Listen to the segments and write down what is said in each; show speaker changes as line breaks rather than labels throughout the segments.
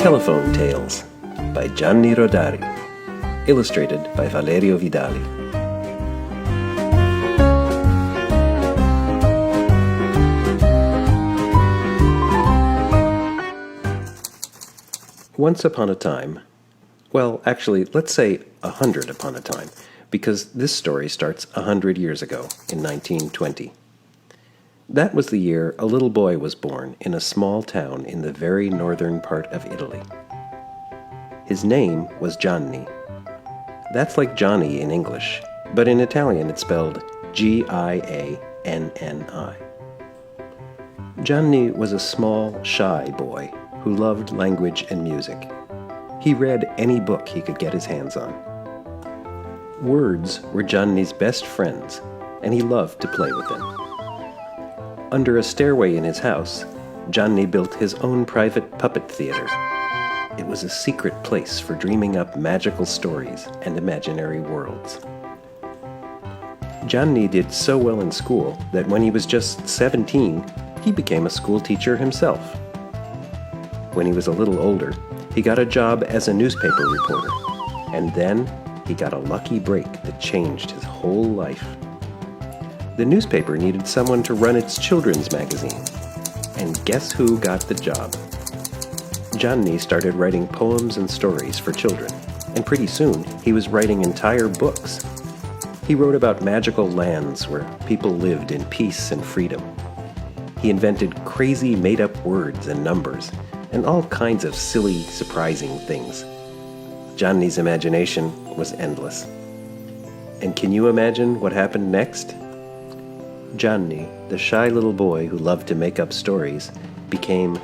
Telephone Tales by Gianni Rodari, illustrated by Valerio Vidali. Once upon a time, well, actually, let's say 100 upon a time, because this story starts 100 years ago in 1920. That was the year a little boy was born in a small town in the very northern part of Italy. His name was Gianni. That's like Johnny in English, but in Italian it's spelled Gianni. Gianni was a small, shy boy who loved language and music. He read any book he could get his hands on. Words were Gianni's best friends, and he loved to play with them. Under a stairway in his house, Gianni built his own private puppet theater. It was a secret place for dreaming up magical stories and imaginary worlds. Gianni did so well in school that when he was just 17, he became a school teacher himself. When he was a little older, he got a job as a newspaper reporter, and then he got a lucky break that changed his whole life. The newspaper needed someone to run its children's magazine. And guess who got the job? Gianni started writing poems and stories for children, and pretty soon he was writing entire books. He wrote about magical lands where people lived in peace and freedom. He invented crazy made-up words and numbers, and all kinds of silly, surprising things. Gianni's imagination was endless. And can you imagine what happened next? Gianni, the shy little boy who loved to make up stories, became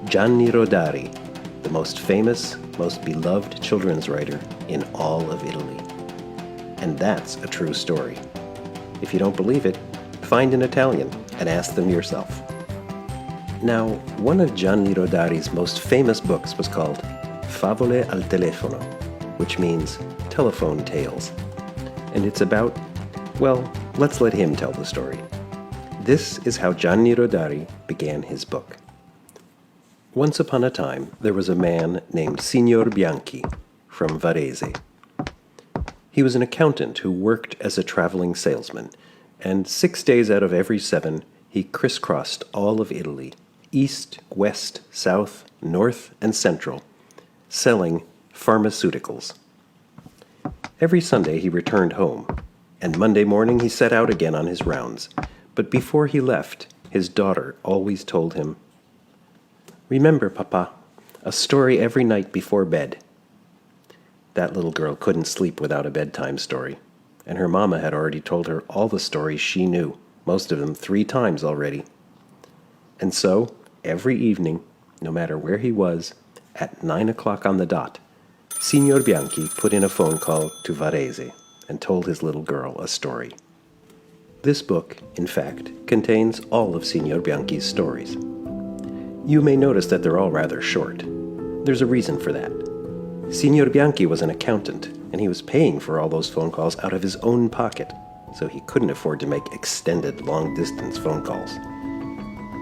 Gianni Rodari, the most famous, most beloved children's writer in all of Italy. And that's a true story. If you don't believe it, find an Italian and ask them yourself. Now, one of Gianni Rodari's most famous books was called Favole al Telefono, which means telephone tales. And it's about, well, let's let him tell the story. This is how Gianni Rodari began his book. Once upon a time, there was a man named Signor Bianchi from Varese. He was an accountant who worked as a traveling salesman, and 6 days out of every 7, he crisscrossed all of Italy, east, west, south, north, and central, selling pharmaceuticals. Every Sunday he returned home, and Monday morning he set out again on his rounds. But before he left, his daughter always told him, "Remember, Papa, a story every night before bed." That little girl couldn't sleep without a bedtime story, and her mama had already told her all the stories she knew, most of them 3 times already. And so, every evening, no matter where he was, at 9 o'clock on the dot, Signor Bianchi put in a phone call to Varese and told his little girl a story. This book, in fact, contains all of Signor Bianchi's stories. You may notice that they're all rather short. There's a reason for that. Signor Bianchi was an accountant, and he was paying for all those phone calls out of his own pocket, so he couldn't afford to make extended long-distance phone calls.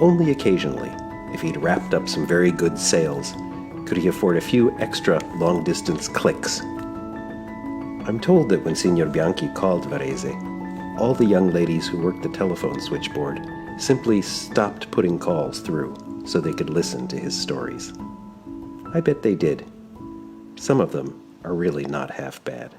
Only occasionally, if he'd wrapped up some very good sales, could he afford a few extra long-distance clicks. I'm told that when Signor Bianchi called Varese, all the young ladies who worked the telephone switchboard simply stopped putting calls through so they could listen to his stories. I bet they did. Some of them are really not half bad.